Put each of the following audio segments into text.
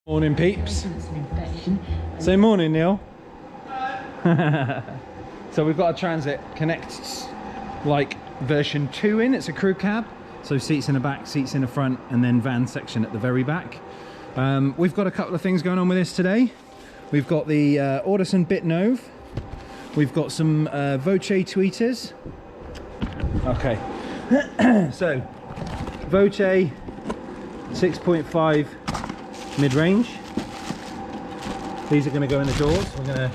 Morning, peeps. Say morning, Neil. So we've got a Transit Connect like version 2 in. It's a crew cab, so seats in the back, seats in the front, and then van section at the very back. We've got a couple of things going on with this today. We've got the AUDISON bit NOVE. We've got some VOCE tweeters. Okay. So VOCE 6.5 mid-range. These are going to go in the doors. We're going to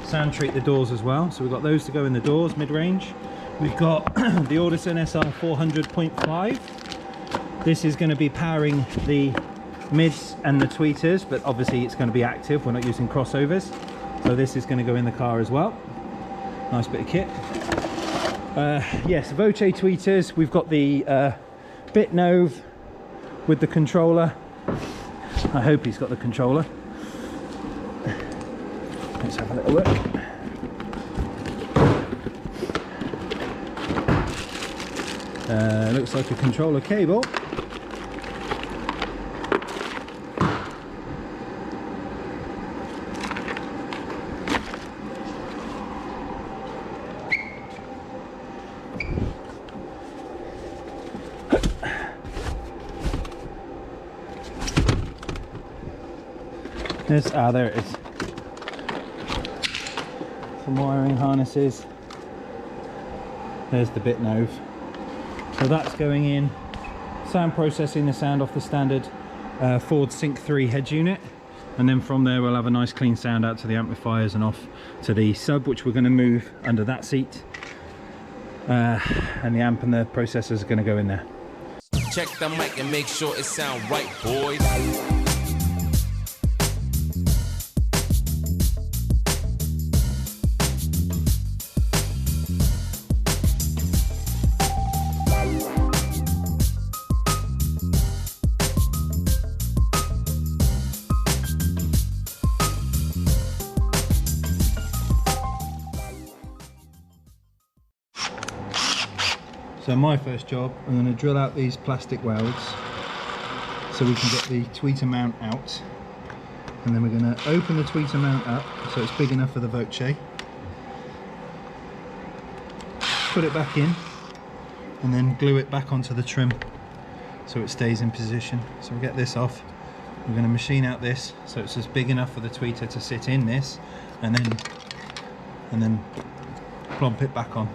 sound treat the doors as well. So we've got those to go in the doors, mid-range. We've got the AUDISON SR 400.5. This is going to be powering the mids and the tweeters, but obviously it's going to be active. We're not using crossovers. So this is going to go in the car as well. Nice bit of kit. Yes, VOCE tweeters. We've got the bit NOVE with the controller. I hope he's got the controller. Let's have a little look. Looks like a controller cable. There it is. Some wiring harnesses. There's the bit NOVE. So that's going in. Sound processing the sound off the standard Ford Sync 3 head unit. And then from there we'll have a nice clean sound out to the amplifiers and off to the sub, which we're going to move under that seat. And the amp and the processors are going to go in there. Check the mic and make sure it sound right, boys. So my first job, I'm going to drill out these plastic welds so we can get the tweeter mount out, and then we're going to open the tweeter mount up so it's big enough for the VOCE, put it back in, and then glue it back onto the trim so it stays in position. So we'll get this off. We're going to machine out this so it's just big enough for the tweeter to sit in this, and then plump it back on.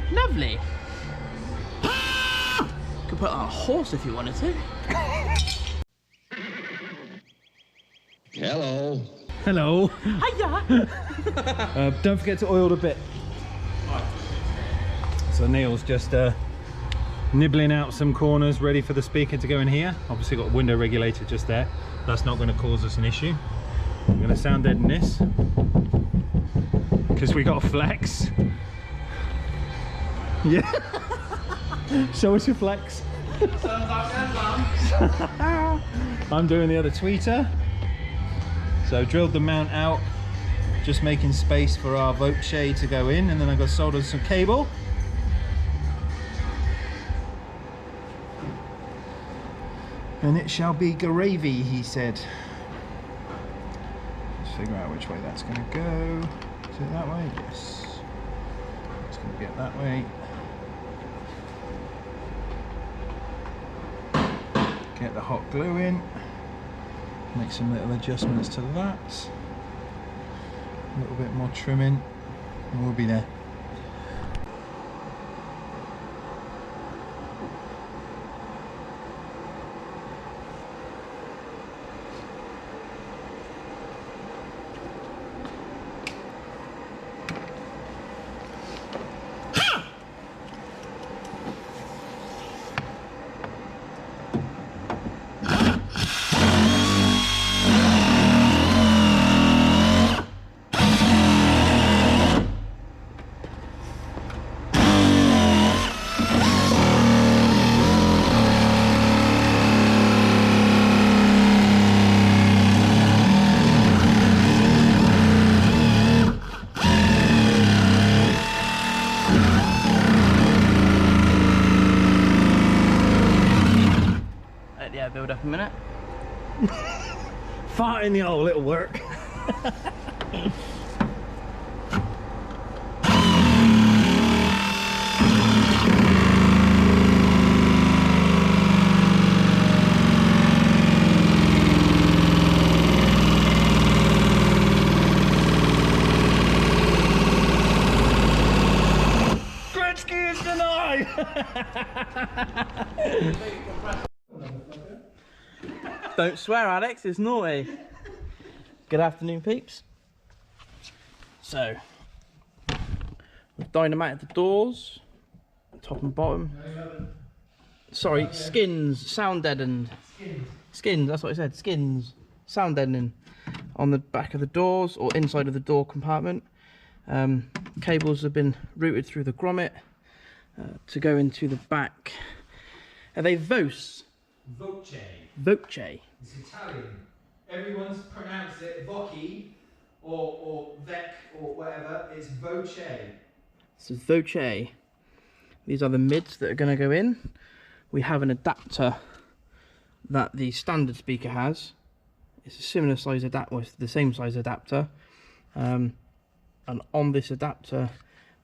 Lovely. Could put on a horse if you wanted to. Hello. Hello. Hiya. Don't forget to oil the bit. So Neil's just nibbling out some corners ready for the speaker to go in here. Obviously got a window regulator just there. That's not going to cause us an issue. I'm going to sound deaden this because we got a flex. Yeah. Show us your flex. I'm doing the other tweeter. So drilled the mount out, just making space for our VOCE to go in, and then I got soldered some cable. And it shall be gravy, he said. Let's figure out which way that's going to go. Is it that way? Yes. It's going to get that way. Get the hot glue in. Make some little adjustments to that. A little bit more trimming, and we'll be there. build up a minute. Fart in the hole, it'll work. Gretzky is denied. Don't swear, Alex, it's naughty. Good afternoon, peeps. So, we've dynamited the doors, top and bottom. Sorry, skins, sound deadened. Skins, that's what I said, skins, sound deadening on the back of the doors or inside of the door compartment. Cables have been routed through the grommet to go into the back. Are they VOCE? Voce. VOCE. It's Italian. Everyone's pronounced it VOCE or VEC or whatever. It's Voce. This is VOCE. These are the mids that are going to go in. We have an adapter that the standard speaker has. It's a similar size adapter, it's the same size adapter. And on this adapter,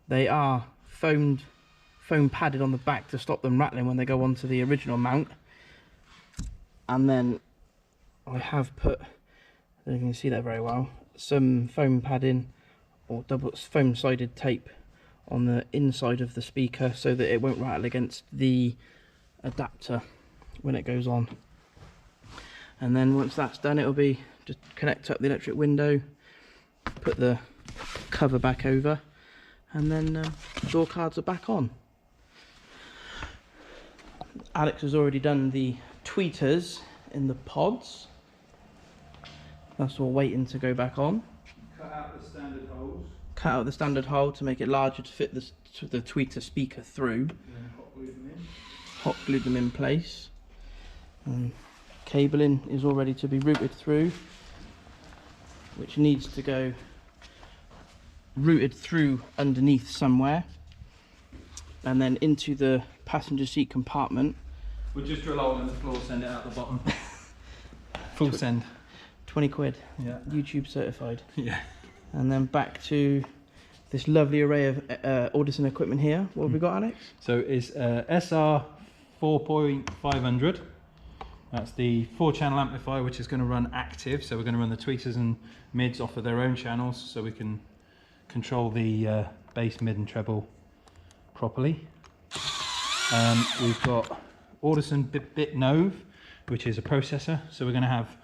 they are foam padded on the back to stop them rattling when they go onto the original mount. And then I have put, I don't know if you can see that very well, some foam padding or double foam sided tape on the inside of the speaker so that it won't rattle against the adapter when it goes on. And then once that's done, it'll be just connect up the electric window, put the cover back over, and then door cards are back on. Alex has already done the tweeters in the pods. That's all waiting to go back on. Cut out the standard holes. Cut out the standard hole to make it larger to fit the tweeter speaker through. And then hot glue them in. Hot glued them in place. Cabling is all ready to be routed through, which needs to go routed through underneath somewhere, and then into the passenger seat compartment. We'll just drill a hole in the floor, send it out the bottom. Full send. 20 quid. Yeah. YouTube certified. Yeah. And then back to this lovely array of AUDISON equipment here. What have we got, Alex? So it's SR 4.500. That's the 4-channel amplifier, which is going to run active. So we're going to run the tweeters and mids off of their own channels, so we can control the bass, mid, and treble properly. We've got AUDISON bit NOVE, which is a processor. So we're going to have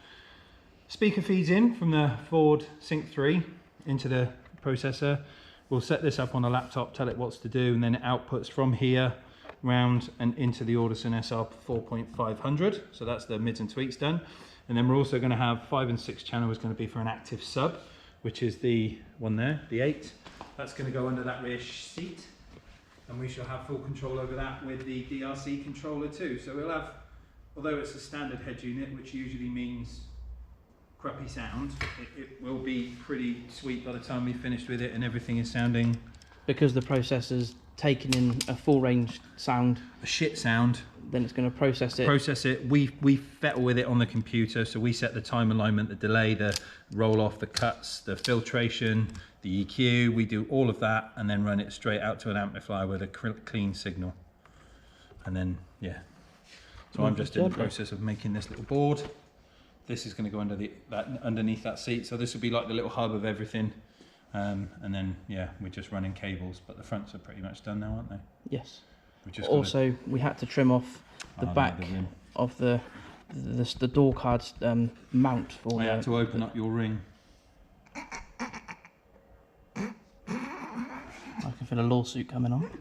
speaker feeds in from the Ford Sync 3 into the processor. We'll set this up on a laptop, tell it what to do, and then it outputs from here round and into the AUDISON SR 4.500. So that's the mids and tweets done. And then we're also going to have 5 and 6 channel is going to be for an active sub, which is the one there, the 8. That's going to go under that rear seat, and we shall have full control over that with the DRC controller too. So we'll have, although it's a standard head unit, which usually means crappy sound, it will be pretty sweet by the time we've finished with it and everything is sounding, Because the processor's taking in a full range sound, a shit sound. then it's going to process it. We fettle with it on the computer, so we set the time alignment, the delay, the roll off, the cuts, the filtration, the EQ. We do all of that and then run it straight out to an amplifier with a clean signal. And then, yeah. So I'm just in the process of making this little board. This is going to go underneath that seat. So this will be like the little hub of everything. And then, yeah, we're just running cables, but the fronts are pretty much done now, aren't they? Yes. Also, we had to trim off the back of the door cards mount for. I had to open up your ring. I can feel a lawsuit coming on.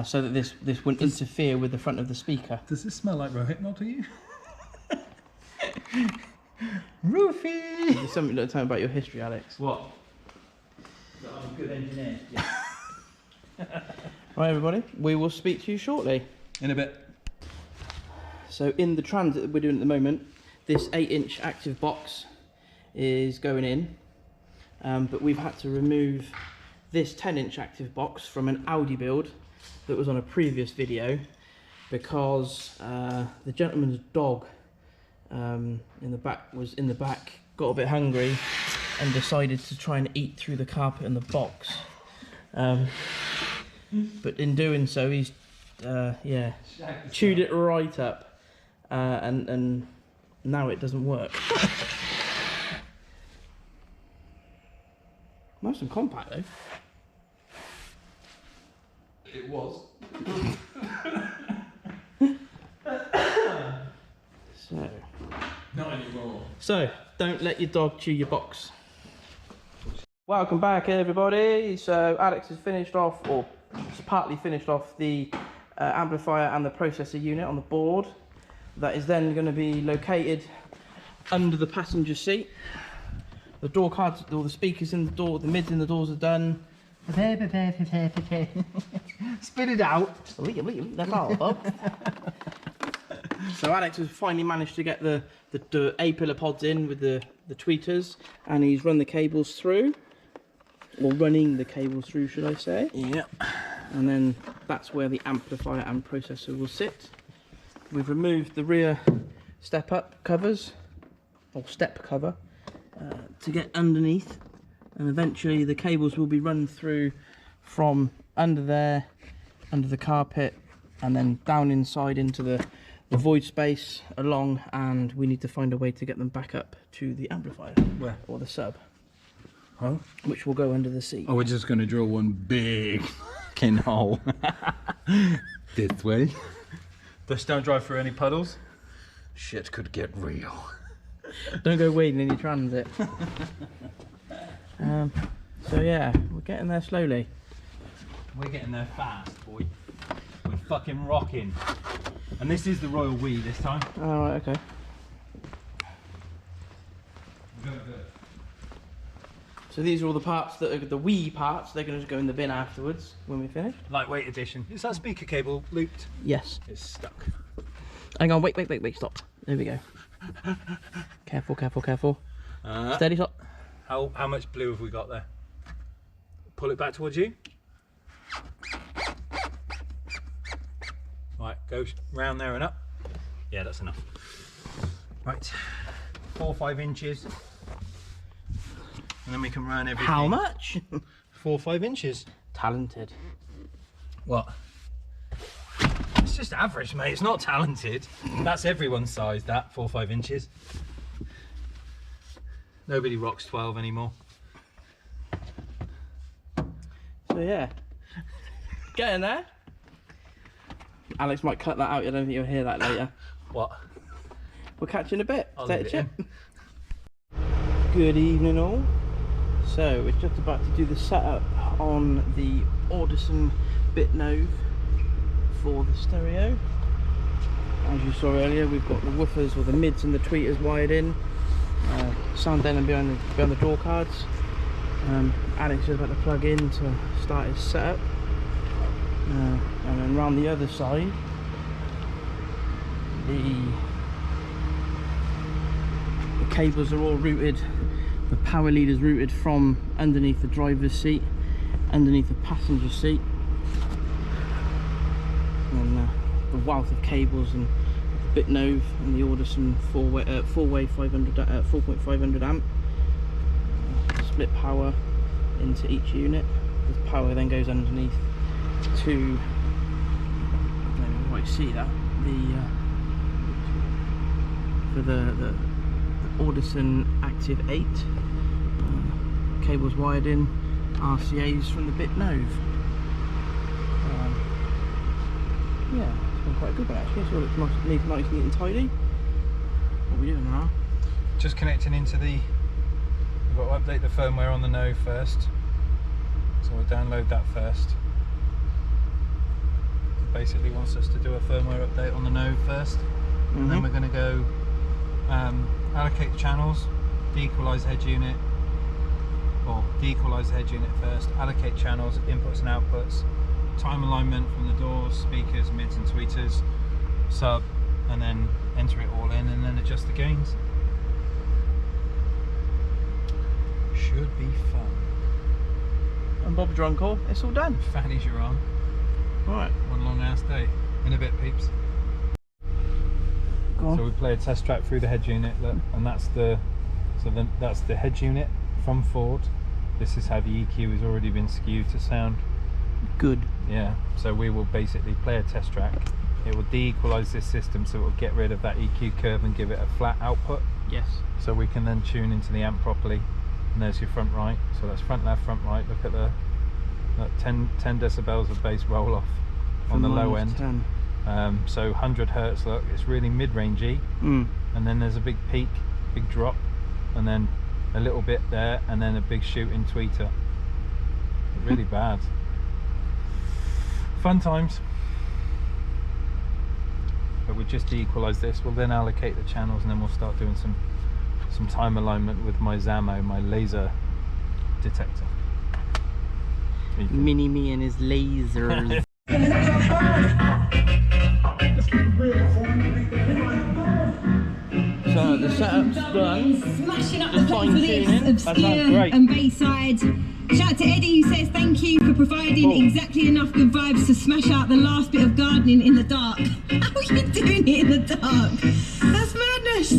So that this wouldn't interfere with the front of the speaker. Does this smell like Rohypnol to you? Roofie! There's something to tell me about your history, Alex. What? That I'm a good engineer. Yeah. Right, everybody, we will speak to you shortly. In a bit. So in the transit that we're doing at the moment, this 8-inch active box is going in, but we've had to remove this 10-inch active box from an Audi build that was on a previous video because the gentleman's dog in the back got a bit hungry and decided to try and eat through the carpet in the box. But in doing so, he's chewed it right up, and now it doesn't work. Nice and compact though. It was. So. Not anymore. So, don't let your dog chew your box. Welcome back, everybody. So, Alex has finished off, or partly finished off, the amplifier and the processor unit on the board. That is then going to be located under the passenger seat. The door cards, all the speakers in the door, the mids in the doors are done. Spit it out. That's all, Bob. So Alex has finally managed to get the A-pillar pods in with the tweeters, and he's run the cables through, or running the cables through, should I say. Yep. And then that's where the amplifier and processor will sit. We've removed the rear step-up covers, or step cover, to get underneath, and eventually the cables will be run through from under there, under the carpet, and then down inside into the void space along, and we need to find a way to get them back up to the amplifier. Where? Or the sub. Huh? Which will go under the seat. Oh, we're just going to drill one big fucking hole. This way. Just don't drive through any puddles. Shit could get real. Don't go wading in your transit. So yeah, we're getting there slowly. We're getting there fast, boy. We're fucking rocking. And this is the Royal We this time. Oh, right, okay. Good. So these are all the parts that are the wee parts. They're going to go in the bin afterwards when we finish. Lightweight edition. Is that speaker cable looped? Yes. It's stuck. Hang on, wait, stop. There we go. Careful. Steady, stop. How much blue have we got there? Pull it back towards you. Right, go round there and up. Yeah, that's enough. Right, 4 or 5 inches. And then we can run everything. How much? 4 or 5 inches. Talented. What? It's just average, mate. It's not talented. That's everyone's size, that, 4 or 5 inches. Nobody rocks 12 anymore. So yeah. Getting there. Alex might cut that out. I don't think you'll hear that later. What? We'll catch you in a bit. I'll Take a leave it chip. in. Good evening all. So we're just about to do the setup on the AUDISON bit NOVE for the stereo. As you saw earlier, we've got the woofers or the mids and the tweeters wired in. Sound down and behind the door cards. Alex is about to plug in to start his setup. And then round the other side, the cables are all routed. The power lead is routed from underneath the driver's seat, underneath the passenger seat, and the wealth of cables and bit NOVE and the AUDISON four-way 4.500 amp split power into each unit. The power then goes underneath to, I don't know if you might see that, for the AUDISON Active 8 cables wired in, RCAs from the bit NOVE. Yeah, it's been quite a good one actually. So it looks nice, neat and tidy. What are we doing now? Just connecting into the... We've got to update the firmware on the NOVE first. So we'll download that first. It basically wants us to do a firmware update on the NOVE first. And then we're going to go allocate the channels, de-equalize the head unit, or de-equalize the head unit first, allocate channels, inputs and outputs, time alignment from the doors, speakers, mids and tweeters, sub, and then enter it all in and then adjust the gains. Should be fun. And Bob's your uncle, it's all done. Fanny's your arm. Alright. One long ass day. In a bit, peeps. Go on. So we play a test track through the head unit, look, and that's the head unit from Ford. This is how the EQ has already been skewed to sound Good. Yeah, so we will basically play a test track. It will de-equalize this system, so it will get rid of that EQ curve and give it a flat output. Yes. So we can then tune into the amp properly. And there's your front right. So that's front left, front right. Look at that 10 decibels of bass roll off on the low end. 10. So 100 hertz. Look, it's really mid-rangey. And then there's a big peak, big drop, and then a little bit there, and then a big shoot in tweeter. Really bad. Fun times. But we just de-equalize this. We'll then allocate the channels, and then we'll start doing some time alignment with my Zamo, my laser detector. Mini me and his lasers. So the setup's done. Smashing up Just the fine tuning. playlist of steer and Bayside. Shout out to Eddie, who says thank you for providing exactly enough good vibes to smash out the last bit of gardening in the dark. How are you doing it in the dark? That's madness.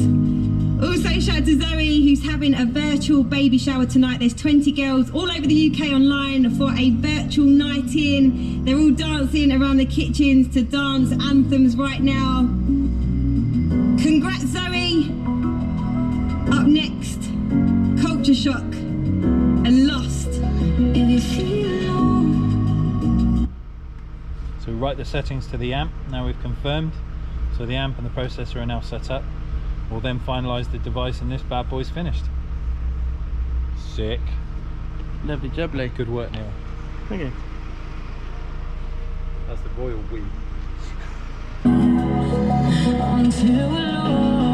Also shout out to Zoe, who's having a virtual baby shower tonight. There's 20 girls all over the UK online for a virtual night in. They're all dancing around the kitchens to dance anthems right now. Congrats, Zoe. Up next, Culture Shock and Lost. If you feel alone. So we write the settings to the amp. Now we've confirmed. So the amp and the processor are now set up. We'll then finalize the device, and this bad boy's finished. Sick. Lovely jubbly. Good work, Neil. Thank you. That's the royal we. Until alone.